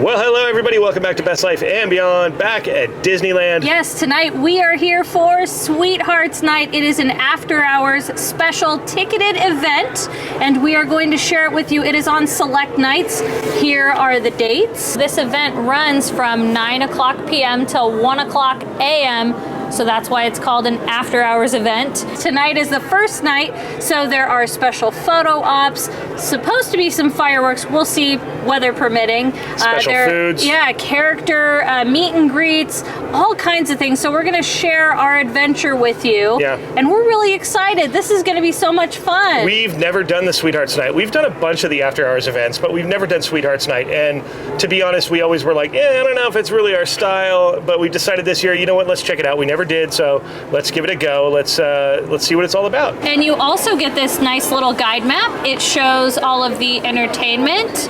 Well, hello everybody. Welcome back to Best Life and Beyond, back at Disneyland. Yes, tonight we are here for Sweethearts Night. It is an after-hours special ticketed event, and we are going to share it with you. It is on select nights. Here are the dates. This event runs from 9 o'clock p.m. till 1 o'clock a.m., so that's why it's called an after-hours event. Tonight is the first night, so there are special photo ops, supposed to be some fireworks. We'll see, weather permitting. Special foods. Yeah, character meet and greets, all kinds of things. So we're gonna share our adventure with you. Yeah. And we're really excited. This is gonna be so much fun. We've never done the Sweethearts Night. We've done a bunch of the after-hours events, but we've never done Sweethearts Night. And to be honest, we always were like, I don't know if it's really our style, but we decided this year, you know what, let's check it out. We never did, so let's give it a go. Let's see what it's all about. And you also get this nice little guide map. It shows all of the entertainment.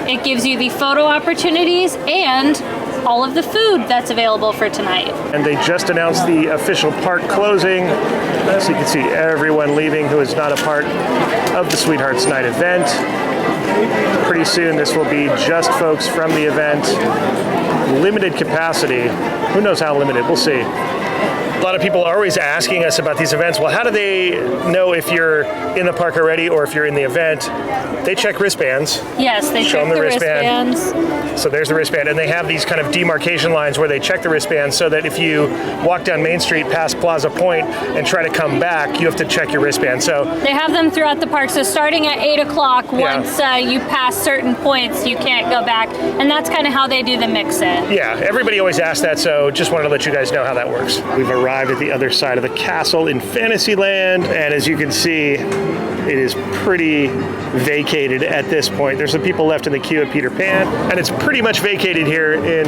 It gives you the photo opportunities and all of the food that's available for tonight. And they just announced the official park closing, so you can see everyone leaving who is not a part of the Sweethearts Night event. Pretty soon this will be just folks from the event. Limited capacity. Who knows how limited? We'll see. A lot of people are always asking us about these events. Well, how do they know if you're in the park already or if you're in the event? They check wristbands. Yes, they check the wristbands. So there's the wristband, and they have these kind of demarcation lines where they check the wristband so that if you walk down Main Street past Plaza Point and try to come back, you have to check your wristband. So they have them throughout the park. So starting at 8 o'clock, once you pass certain points, you can't go back. And that's kind of how they do the mix-in. Yeah, everybody always asks that, so just wanted to let you guys know how that works. We've arrived at the other side of the castle in Fantasyland, and as you can see, it is pretty vacated at this point. There's some people left in the queue at Peter Pan, and it's pretty much vacated here in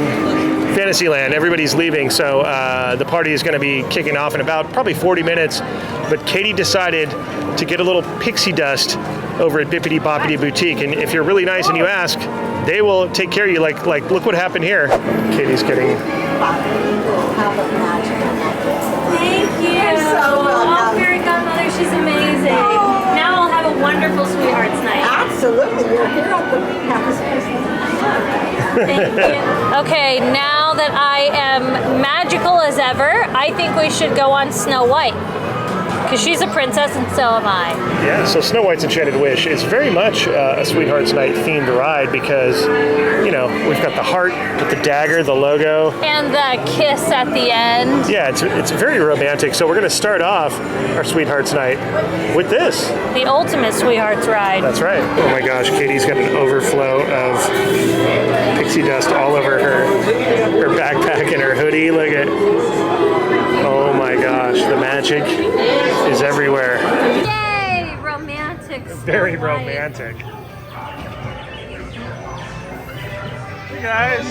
Fantasyland. Everybody's leaving, so the party is going to be kicking off in about probably 40 minutes. But Katie decided to get a little pixie dust over at Bippity Boppity Boutique, and if you're really nice and you ask, they will take care of you. Like look what happened here. Katie's getting. Thank you. You're so welcome. Fairy Godmother, she's amazing. Oh. Now we'll have a wonderful Sweethearts Night. Absolutely. We're here at the campus. Thank you. Okay, now that I am magical as ever, I think we should go on Snow White. Because she's a princess and so am I. Yeah, so Snow White's Enchanted Wish is very much a Sweethearts Night themed ride because, you know, we've got the heart with the dagger, the logo. And the kiss at the end. Yeah, it's very romantic. So we're going to start off our Sweethearts Night with this. The ultimate Sweethearts ride. That's right. Oh my gosh, Katie's got an overflow of pixie dust all over her backpack and her hoodie. Look at, oh my gosh, the magic is everywhere. Yay! Romantic. Very romantic. Hey guys.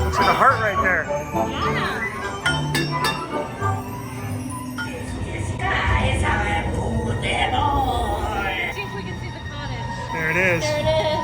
Looks like a heart right there. See if we can see the cottage. There it is. There it is.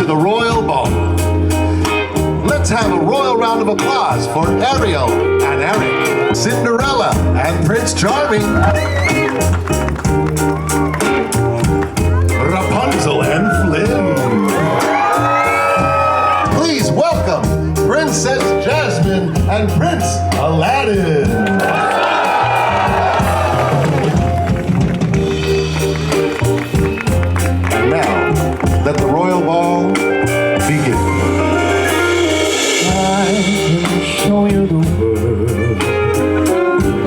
The Royal Ball. Let's have a royal round of applause for Ariel and Eric, Cinderella and Prince Charming, Rapunzel and Flynn. Please welcome Princess Jasmine and Prince Aladdin. Let the royal ball begin. I can show you the world,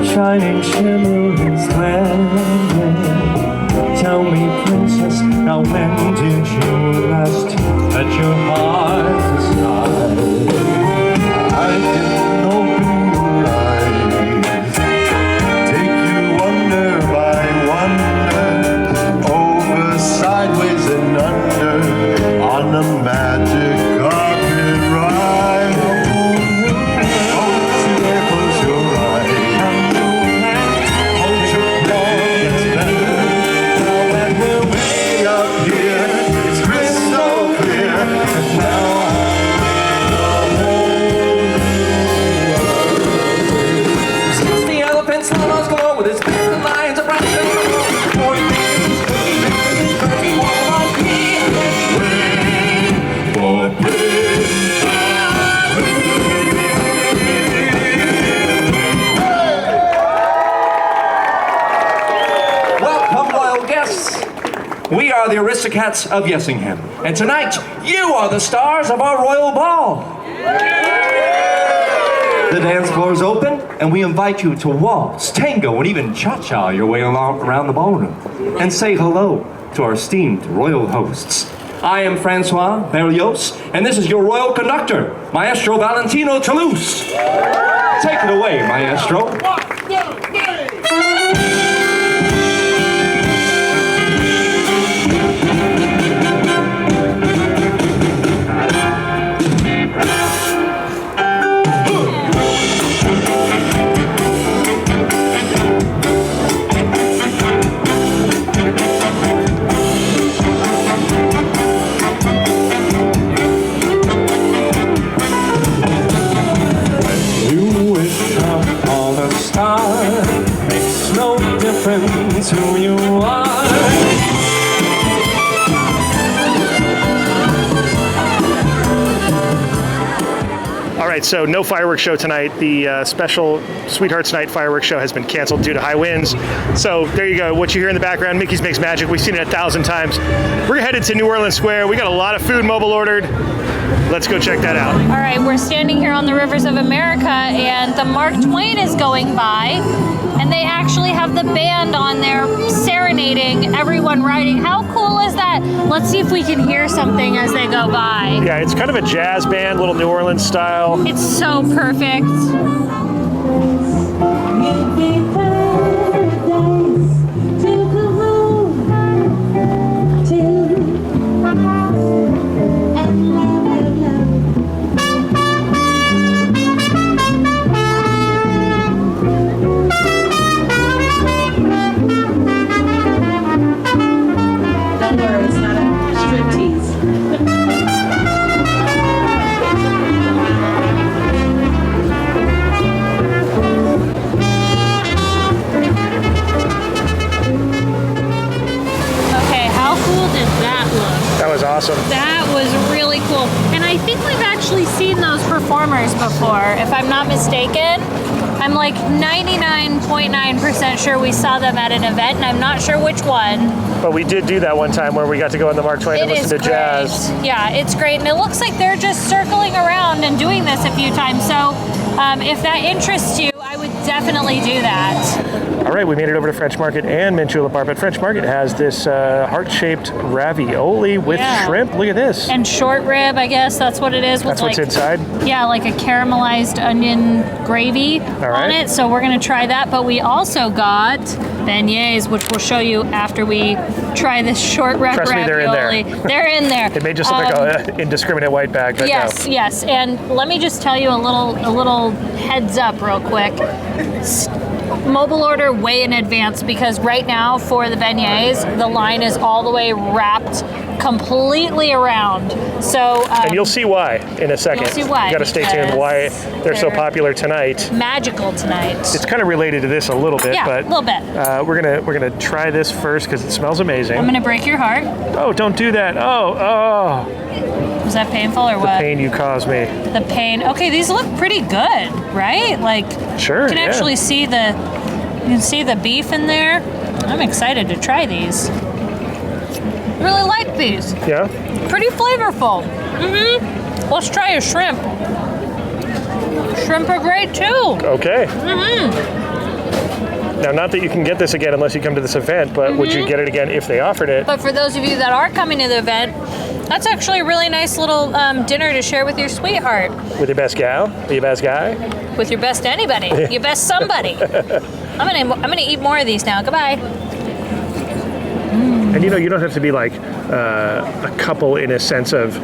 shining, shimmering, splendid. Tell me, princess, now when did you last let your heart decide? I didn't open your the Aristocats of Yessingham. And tonight, you are the stars of our royal ball. The dance floor is open, and we invite you to waltz, tango, and even cha-cha your way around the ballroom. And say hello to our esteemed royal hosts. I am Francois Berlioz, and this is your royal conductor, Maestro Valentino Toulouse. Take it away, Maestro. Makes no difference who you are. All right, so no fireworks show tonight. The special Sweethearts Night fireworks show has been canceled due to high winds. So there you go. What you hear in the background, Mickey's Makes Magic. We've seen it 1,000 times. We're headed to New Orleans Square. We got a lot of food mobile ordered. Let's go check that out. All right, we're standing here on the rivers of America, and the Mark Twain is going by, and they actually have the band on there serenading everyone riding. How cool is that? Let's see if we can hear something as they go by. Yeah, it's kind of a jazz band, little New Orleans style. It's so perfect. Awesome. That was really cool. And I think we've actually seen those performers before, if I'm not mistaken. I'm like 99.9% sure we saw them at an event, and I'm not sure which one. But we did do that one time where we got to go on the Mark Twain and listen to jazz. Yeah, it's great. And it looks like they're just circling around and doing this a few times. So if that interests you, I would definitely do that. All right, we made it over to French Market and Mint Julep Bar, but French Market has this heart-shaped ravioli with shrimp. Look at this. And short rib, I guess that's what it is. That's what's inside? Yeah, like a caramelized onion gravy on it. So we're going to try that. But we also got beignets, which we'll show you after we try this short rib ravioli. Trust me, they're in there. They're in there. It may just look like an indiscriminate white bag, but yes, no. Yes. And let me just tell you a little heads up real quick. Mobile order way in advance, because right now for the beignets, the line is all the way wrapped completely around. So and you'll see why in a second. You'll see why. You got to stay tuned why they're so popular tonight. Magical tonight. It's kind of related to this a little bit, yeah, but a little bit. We're gonna try this first because it smells amazing. I'm gonna break your heart. Oh, don't do that. Oh. Was that painful or what? The pain you caused me. The pain. Okay, these look pretty good, right? Like, sure. You can actually see the beef in there. I'm excited to try these. Really like these. Yeah. Pretty flavorful. Let's try a shrimp. Shrimp are great too. Okay. Now, not that you can get this again unless you come to this event, but would you get it again if they offered it? But for those of you that are coming to the event, that's actually a really nice little dinner to share with your sweetheart. With your best gal? Or your best guy? With your best anybody. Your best somebody. I'm gonna eat more of these now. Goodbye. And you don't have to be like a couple in a sense of,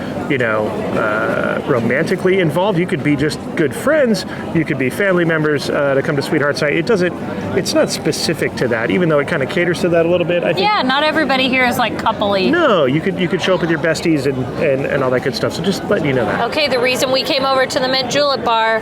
romantically involved. You could be just good friends. You could be family members to come to Sweethearts Night. It's not specific to that, even though it kind of caters to that a little bit, I think. Yeah, not everybody here is like coupley. No, you could show up with your besties and all that good stuff. So just letting you know that. Okay, the reason we came over to the Mint Julep Bar,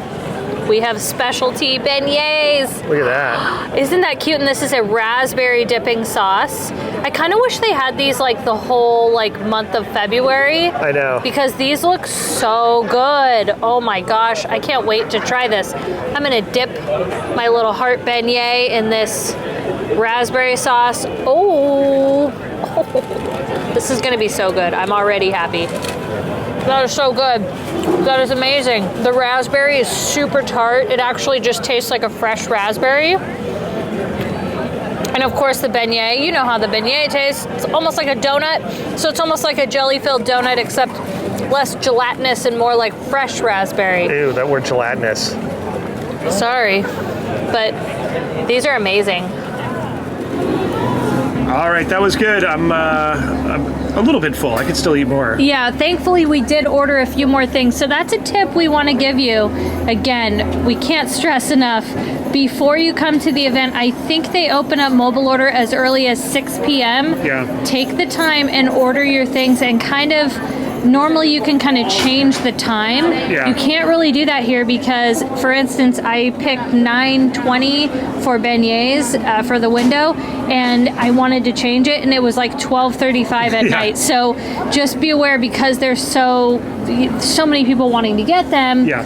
we have specialty beignets. Look at that. Isn't that cute? And this is a raspberry dipping sauce. I kind of wish they had these like the whole month of February. I know. Because these look so good. Oh my gosh, I can't wait to try this. I'm gonna dip my little heart beignet in this raspberry sauce. Oh, This is gonna be so good. I'm already happy. That is so good. That is amazing. The raspberry is super tart. It actually just tastes like a fresh raspberry. And of course the beignet, you know how the beignet tastes. It's almost like a donut. So it's almost like a jelly-filled donut, except less gelatinous and more like fresh raspberry. Ew, that word gelatinous. Sorry, but these are amazing. All right, that was good. I'm a little bit full. I could still eat more. Yeah, thankfully we did order a few more things. So that's a tip we want to give you. Again, we can't stress enough. Before you come to the event, I think they open up mobile order as early as 6 p.m. Yeah. Take the time and order your things and kind of, normally you can kind of change the time. Yeah. You can't really do that here because, for instance, I picked 9:20 for beignets for the window, and I wanted to change it, and it was like 12:35 at night. So just be aware, because there's so many people wanting to get them. Yeah.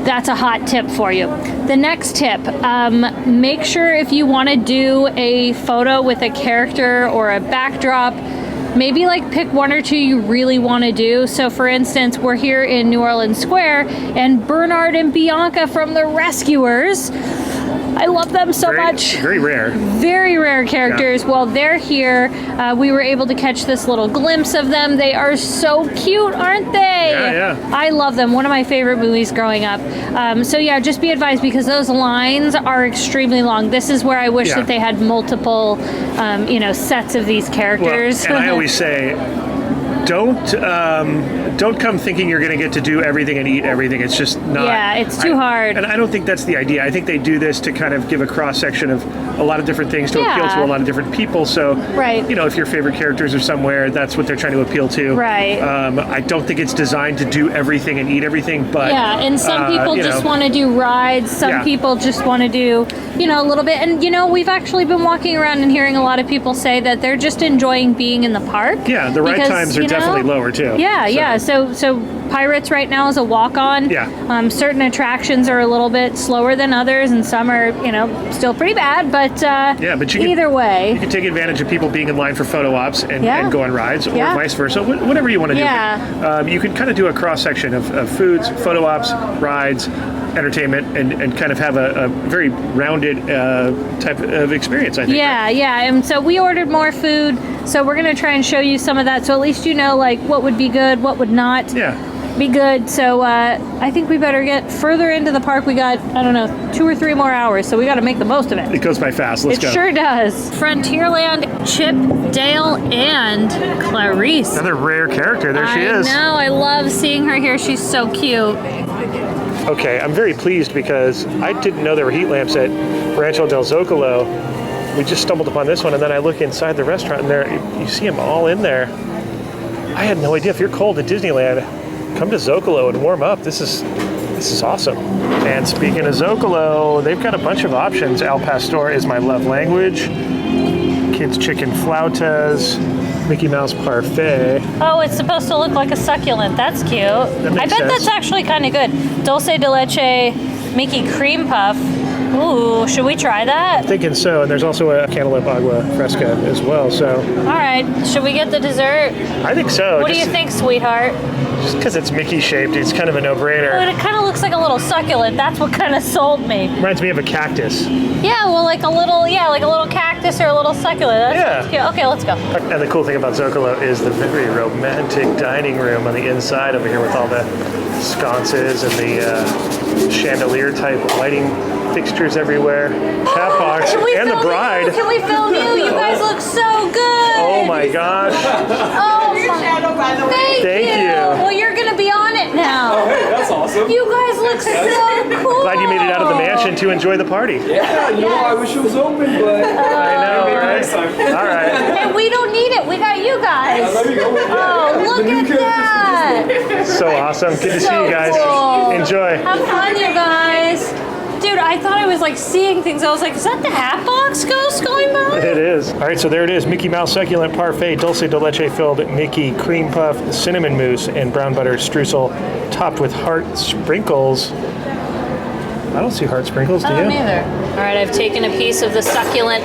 That's a hot tip for you. The next tip, make sure if you want to do a photo with a character or a backdrop, maybe like pick one or two you really want to do. So for instance, we're here in New Orleans Square, and Bernard and Bianca from The Rescuers, I love them so much. Very rare. Very rare characters. Yeah. Well, they're here. We were able to catch this little glimpse of them. They are so cute, aren't they? Yeah. I love them. One of my favorite movies growing up. So yeah, just be advised, because those lines are extremely long. This is where I wish that they had multiple, sets of these characters. Well, and I always say, don't come thinking you're going to get to do everything and eat everything. It's just not. Yeah, it's too hard. And I don't think that's the idea. I think they do this to kind of give a cross section of a lot of different things to appeal to a lot of different people. So, if your favorite characters are somewhere, that's what they're trying to appeal to. Right. I don't think it's designed to do everything and eat everything, but and some people just want to do rides. Some people just want to do, a little bit. And we've actually been walking around and hearing a lot of people say that they're just enjoying being in the park. Yeah, the ride times are definitely lower too. Yeah. So Pirates right now is a walk-on. Yeah. Certain attractions are a little bit slower than others, and some are, still pretty bad. But but either way, you can take advantage of people being in line for photo ops and go on rides, or vice versa. Whatever you want to do. You can kind of do a cross section of foods, photo ops, rides, entertainment, and kind of have a very rounded type of experience, I think. Yeah. And so we ordered more food, so we're going to try and show you some of that, so at least like what would be good, what would not be good. So I think we better get further into the park. We got, 2 or 3 more hours, so we got to make the most of it. It goes by fast. Let's go. It sure does. Frontierland, Chip, Dale, and Clarice. Another rare character. There she is. I know. I love seeing her here. She's so cute. Okay, I'm very pleased because I didn't know there were heat lamps at Rancho del Zocalo. We just stumbled upon this one, and then I look inside the restaurant, and there you see them all in there. I had no idea. If you're cold at Disneyland, come to Zocalo and warm up. This is awesome. And speaking of Zocalo, they've got a bunch of options. Al Pastor is my love language. Kids chicken flautas. Mickey Mouse parfait. Oh, it's supposed to look like a succulent. That's cute. I bet sense. that's actually kind of good. Dulce de leche Mickey cream puff. Ooh, should we try that? I'm thinking so. And there's also a cantaloupe agua fresca as well. So. All right. Should we get the dessert? I think so. What do you think, sweetheart? Just because it's Mickey shaped, it's kind of a no-brainer. Well, it kind of looks like a little succulent. That's what kind of sold me. Reminds me of a cactus. Yeah, well, like a little cactus or a little succulent. That's cute. Okay, let's go. And the cool thing about Zocalo is the very romantic dining room on the inside over here with all the sconces and the chandelier type lighting fixtures everywhere. Cat box and the bride. Can we film you? You guys look so good. Oh my gosh. Oh my. Thank you. Well, you're gonna be on it now. Oh, hey, that's awesome. You guys look so cool. Glad you made it out of the mansion to enjoy the party. Yeah, I wish it was open, but I know, maybe right? next time. All right. And we don't need it. We got you guys. There you go. Oh, look at that. So awesome. Good to see you guys. Cool. Enjoy. Have fun, you guys. Dude, I thought I was like seeing things. I was like, is that the Hatbox Ghost going by? It is. All right, so there it is. Mickey Mouse succulent parfait, dulce de leche filled Mickey cream puff, cinnamon mousse, and brown butter streusel topped with heart sprinkles. I don't see heart sprinkles, do you? I don't either. All right, I've taken a piece of the succulent.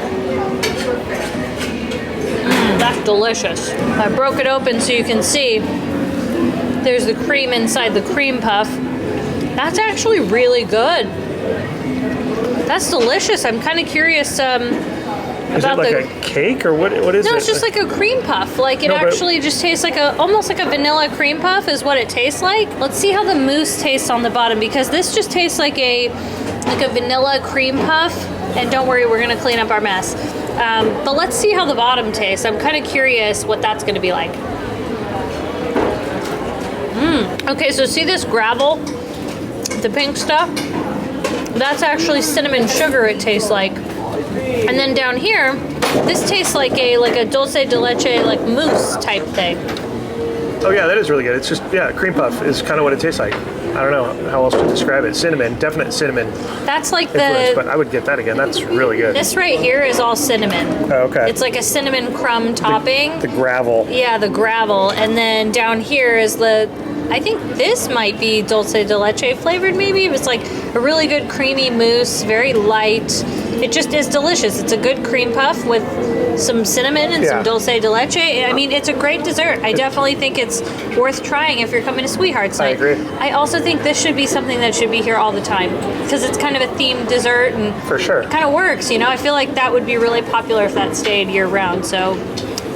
That's delicious. I broke it open so you can see there's the cream inside the cream puff. That's actually really good. That's delicious. I'm kind of curious Is it about like the... a cake or what is it? No, it's just like a cream puff. Like it No, but- actually just tastes like almost like a vanilla cream puff is what it tastes like. Let's see how the mousse tastes on the bottom, because this just tastes like a vanilla cream puff. And don't worry, we're gonna clean up our mess. But let's see how the bottom tastes. I'm kind of curious what that's gonna be like. Okay, so see this gravel, the pink stuff? That's actually cinnamon sugar it tastes like. And then down here, this tastes like a dulce de leche, like mousse type thing. Oh yeah, that is really good. It's just, yeah, cream puff is kind of what it tastes like. I don't know how else to describe it. Cinnamon, definite cinnamon That's like influence, but the... I would get that again. That's really good. This right here is all cinnamon. Oh, okay. It's like a cinnamon crumb topping. The gravel. Yeah, the gravel. And then down here is I think this might be dulce de leche flavored maybe. It's like a really good creamy mousse, very light. It just is delicious. It's a good cream puff with some cinnamon and some dulce de leche. I mean, it's a great dessert. I definitely think it's worth trying if you're coming to Sweethearts Night. I agree. I also think this should be something that should be here all the time because it's kind of a themed dessert and For sure. it kind of works, you know? I feel like that would be really popular if that stayed year round. So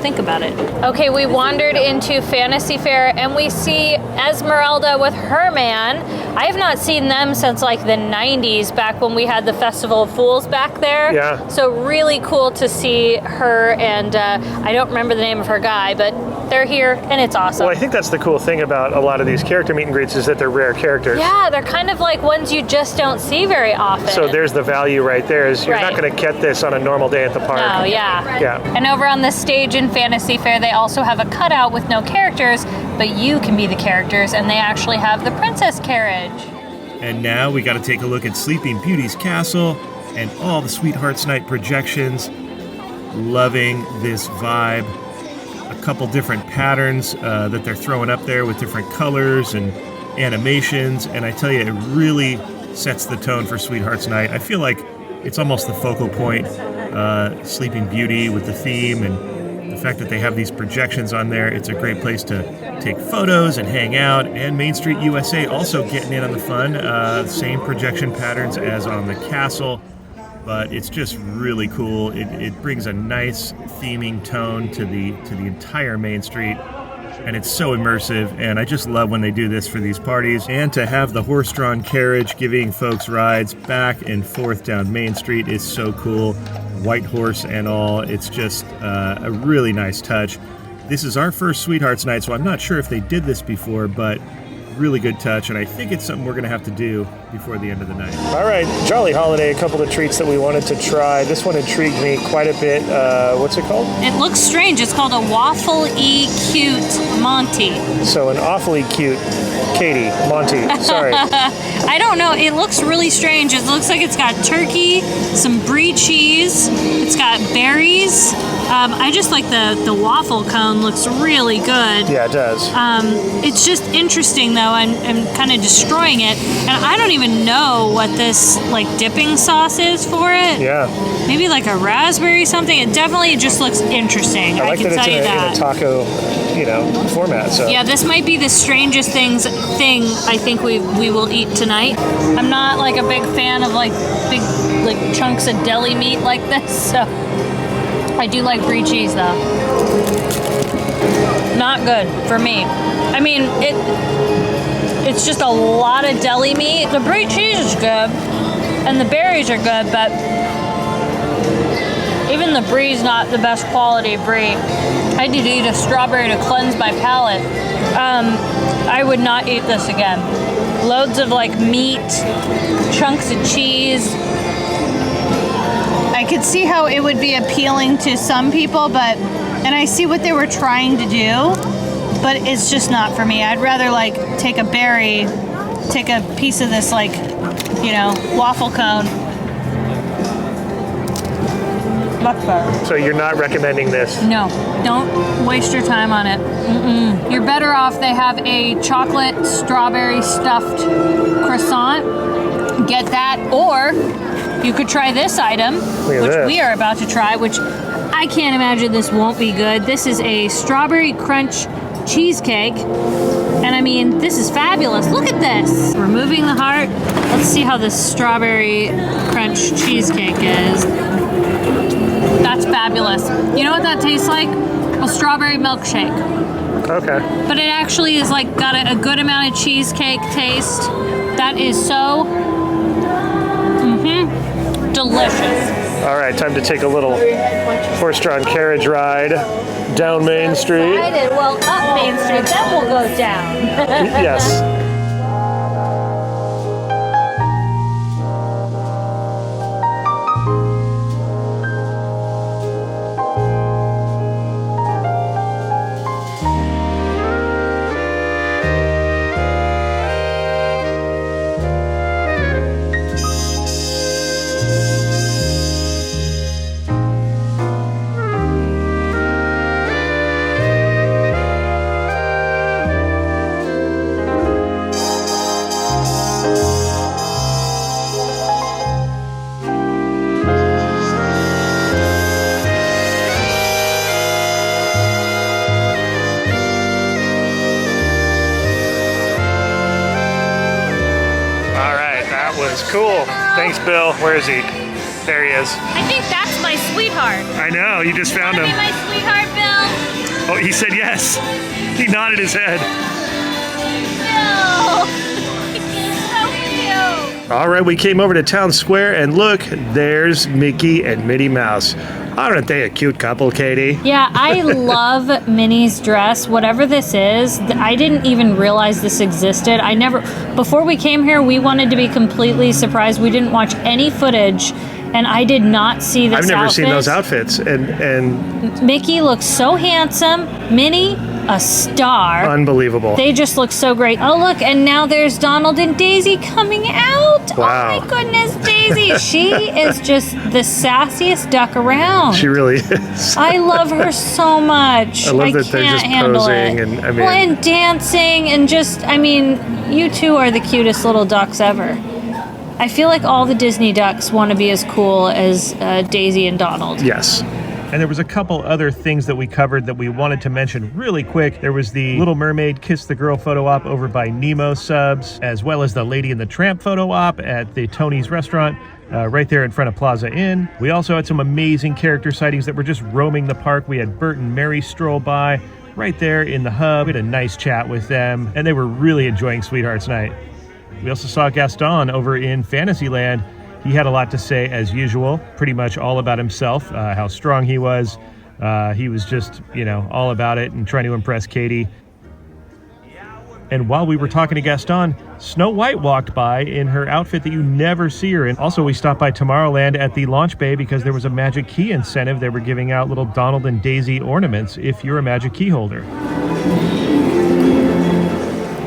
think about it. Okay, we wandered into Fantasy Fair and we see Esmeralda with her man. I have not seen them since like the 90s, back when we had the Festival of Fools back there. Yeah. So really cool to see her, and I don't remember the name of her guy, but they're here and it's awesome. Well, I think that's the cool thing about a lot of these character meet and greets is that they're rare characters. Yeah, they're kind of like ones you just don't see very often. So there's the value right there is you're not Right. going to get this on a normal day at the park. Oh, yeah. Yeah. And over on the stage in Fantasy Fair, they also have a cutout with no characters, but you can be the characters, and they actually have the princess carriage. And now we got to take a look at Sleeping Beauty's castle and all the Sweethearts Night projections. Loving this vibe. A couple different patterns that they're throwing up there with different colors and animations. And I tell you, it really sets the tone for Sweethearts Night. I feel like it's almost the focal point, Sleeping Beauty with the theme and the fact that they have these projections on there. It's a great place to take photos and hang out. And Main Street USA also getting in on the fun. Same projection patterns as on the castle, but it's just really cool. It brings a nice theming tone to the entire Main Street. And it's so immersive, and I just love when they do this for these parties. And to have the horse-drawn carriage giving folks rides back and forth down Main Street is so cool. White horse and all. It's just a really nice touch. This is our first Sweethearts Night, so I'm not sure if they did this before, but really good touch, and I think it's something we're going to have to do before the end of the night. All right, Jolly Holiday, a couple of treats that we wanted to try. This one intrigued me quite a bit. What's it called? It looks strange. It's called a Waffle-y Cute Monty. So an awfully cute Katie, Monty, sorry. I don't know. It looks really strange. It looks like it's got turkey, some brie cheese. It's got berries. I just like the waffle cone. Looks really good. Yeah, it does. It's just interesting though. I'm kind of destroying it, and I don't even know what this like dipping sauce is for it. Yeah. Maybe like a raspberry something. It definitely just looks interesting. I like can that tell you it's that. in a taco, format. So Yeah, this might be the strangest thing I think we will eat tonight. I'm not like a big fan of like big like chunks of deli meat like this, so I do like brie cheese though. Not good for me. I mean, it's just a lot of deli meat. The brie cheese is good, and the berries are good, but even the brie's not the best quality brie. I did eat a strawberry to cleanse my palate. I would not eat this again. Loads of like meat, chunks of cheese. I could see how it would be appealing to some people, and I see what they were trying to do, but it's just not for me. I'd rather like take a berry, take a piece of this like, waffle cone. Much better. So you're not recommending this? No, don't waste your time on it. Mm-mm. You're better off. They have a chocolate strawberry stuffed croissant. Get that, or You could try this item, at which this. we are about to try, which I can't imagine this won't be good. This is a strawberry crunch cheesecake. And I mean, this is fabulous. Look at this. Removing the heart. Let's see how this strawberry crunch cheesecake is. That's fabulous. You know what that tastes like? A strawberry milkshake. Okay. But it actually is like got a good amount of cheesecake taste. That is so delicious. All right, time to take a little horse-drawn carriage ride down Main Street. Well, up Main Street, then we'll go down. Yes. Cool. Thanks, Bill. Where is he? There he is. I think that's my sweetheart. I know. You just found him. Be my sweetheart, Bill. Oh, he said yes. He nodded his head. No. So cute. All right, we came over to Town Square, and look, there's Mickey and Minnie Mouse. Aren't they a cute couple, Katie? Yeah, I love Minnie's dress. Whatever this is, I didn't even realize this existed. Before we came here, we wanted to be completely surprised. We didn't watch any footage, and I did not see this I've never outfit. seen those outfits. And Mickey looks so handsome. Minnie, a star. Unbelievable. They just look so great. Oh, look, and now there's Donald and Daisy coming out. Wow. Oh, my goodness, Daisy. She is just the sassiest duck around. She really is. I love her so much. I love that they're just posing and and dancing and you two are the cutest little ducks ever. I feel like all the Disney ducks want to be as cool as Daisy and Donald. Yes. And there was a couple other things that we covered that we wanted to mention really quick. There was the Little Mermaid Kiss the Girl photo op over by Nemo Subs, as well as the Lady and the Tramp photo op at the Tony's restaurant right there in front of Plaza Inn. We also had some amazing character sightings that were just roaming the park. We had Bert and Mary stroll by right there in the hub. We had a nice chat with them, and they were really enjoying Sweethearts Night. We also saw Gaston over in Fantasyland. He had a lot to say, as usual, pretty much all about himself, how strong he was. He was just, all about it and trying to impress Katie. And while we were talking to Gaston, Snow White walked by in her outfit that you never see her in. Also, we stopped by Tomorrowland at the launch bay because there was a Magic Key incentive. They were giving out little Donald and Daisy ornaments if you're a Magic Key holder.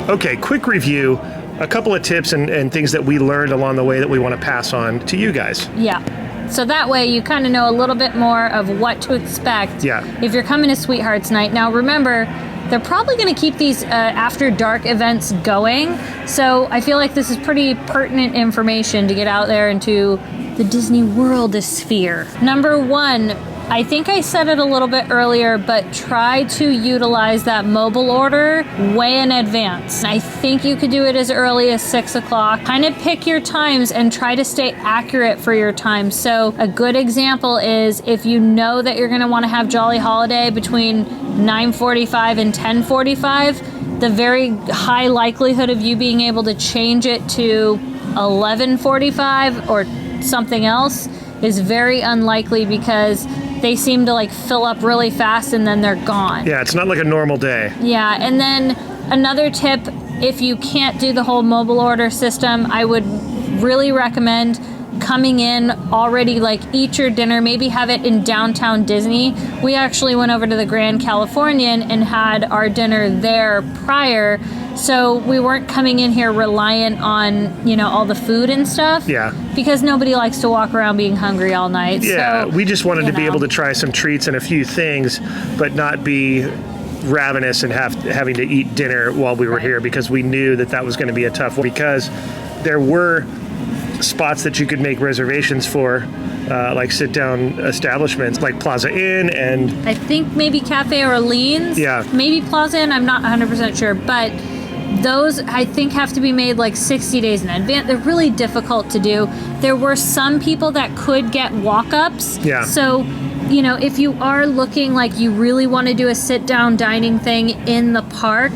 Okay, quick review. A couple of tips and things that we learned along the way that we want to pass on to you guys. Yeah. So that way you kind of know a little bit more of what to expect if you're coming to Sweethearts Night. Now remember, they're probably going to keep these after dark events going. So I feel like this is pretty pertinent information to get out there into the Disney World sphere. Number one, I think I said it a little bit earlier, but try to utilize that mobile order way in advance. I think you could do it as early as 6 o'clock. Kind of pick your times and try to stay accurate for your time. So a good example is if you know that you're going to want to have Jolly Holiday between 9:45 and 10:45, the very high likelihood of you being able to change it to 11:45 or something else is very unlikely because they seem to fill up really fast and then they're gone. Yeah, it's not like a normal day. Yeah, and then another tip, if you can't do the whole mobile order system, I would really recommend coming in already, eat your dinner, maybe have it in downtown Disney. We actually went over to the Grand Californian and had our dinner there prior, so we weren't coming in here reliant on, all the food and stuff. Yeah. Because nobody likes to walk around being hungry all night. Yeah, so, we just wanted to be able to try some treats and a few things, but not be ravenous and having to eat dinner while we were here because we knew that was going to be a tough one because there were spots that you could make reservations for, like sit-down establishments like Plaza Inn and I think maybe Cafe Orleans. Yeah. Maybe Plaza Inn. I'm not 100% sure, but those I think have to be made like 60 days in advance. They're really difficult to do. There were some people that could get walk-ups. Yeah. So, you know, if you are looking like you really want to do a sit-down dining thing in the park,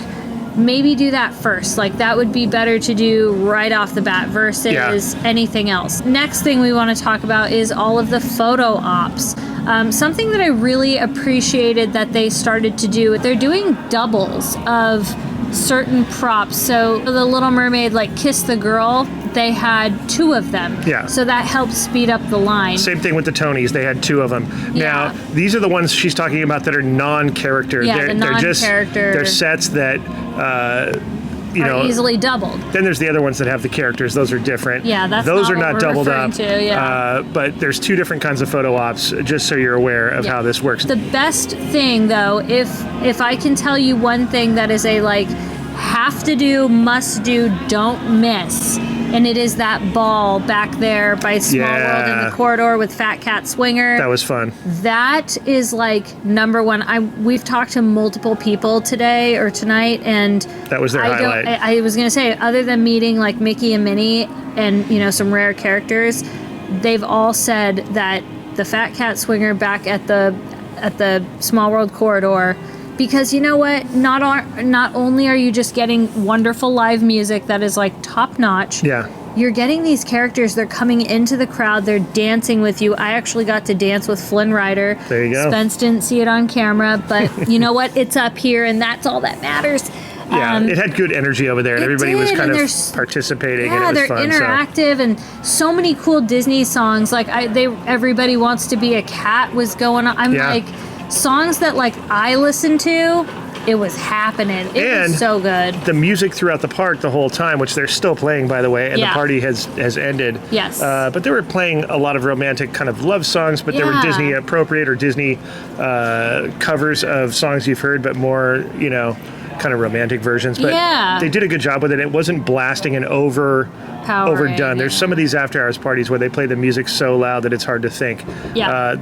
maybe do that first. Like that would be better to do right off the bat versus anything else. Next thing we want to talk about is all of the photo ops. Something that I really appreciated that they started to do, they're doing doubles of certain props. So the Little Mermaid, like Kiss the Girl, they had 2 of them. Yeah. So that helped speed up the line. same thing with the Tonys. They had 2 of them. Now, these are the ones she's talking about that are non-character. Yeah, they're the Just, non-character. they're sets that, you are know, easily doubled. Then there's the other ones that have the characters. Those are different. Yeah, that's those not are what not we're doubled referring up. to, yeah. But there's 2 different kinds of photo ops, just so you're aware of how this works. The best thing, though, if I can tell you one thing that is a like have to do, must do, don't miss, and it is that ball back there by Small World in the corridor with Fat Cat Swinger. That was fun. That is like #1. We've talked to multiple people today or tonight, and That was their highlight. I was gonna say, other than meeting like Mickey and Minnie and you know some rare characters, they've all said that the Fat Cat Swinger back at the Small World corridor. Because you know what? Not only are you just getting wonderful live music that is like top notch. Yeah. You're getting these characters. They're coming into the crowd. They're dancing with you. I actually got to dance with Flynn Rider. There you go. Spence didn't see it on camera, but you know what? It's up here, and that's all that matters. Yeah, it had good energy over there, and everybody was kind of participating, and it was they're fun. interactive, and so many cool Disney songs. Like Everybody Wants to Be a Cat was going on. I'm like, songs that like I listened to, it was happening. It was so good. The music throughout the park the whole time, which they're still playing, by the way, and the party has ended. Yes. But they were playing a lot of romantic kind of love songs, but they were Disney appropriate or Disney covers of songs you've heard, but more, you know, kind of romantic versions. But they did a good job with it. It wasn't blasting and overdone. There's some of these after hours parties where they play the music so loud that it's hard to think.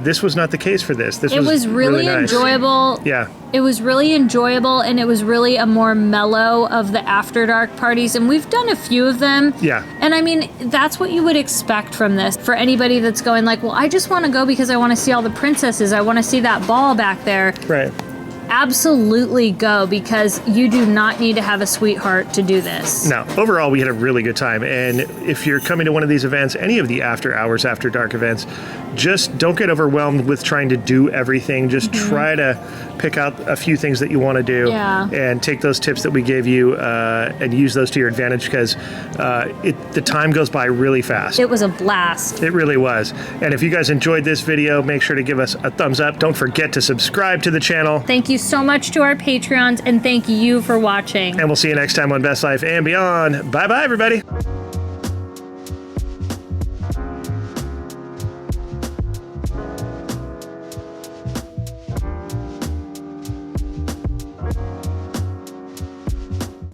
This was not the case for this. It was really nice. enjoyable. Yeah. It was really enjoyable, and it was really a more mellow of the after dark parties, and we've done a few of them. Yeah. And I mean, that's what you would expect from this. For anybody that's going like, well, I just want to go because I want to see all the princesses. I want to see that ball back there. Right. Absolutely go, because you do not need to have a sweetheart to do this. No, overall we had a really good time, and if you're coming to one of these events, any of the after hours, after dark events, just don't get overwhelmed with trying to do everything. Just try to pick out a few things that you want to do and take those tips that we gave you and use those to your advantage, because the time goes by really fast. It was a blast. It really was. And if you guys enjoyed this video, make sure to give us a thumbs up. Don't forget to subscribe to the channel. Thank you so much to our Patreons, and thank you for watching. And we'll see you next time on Best Life and Beyond. Bye-bye, everybody.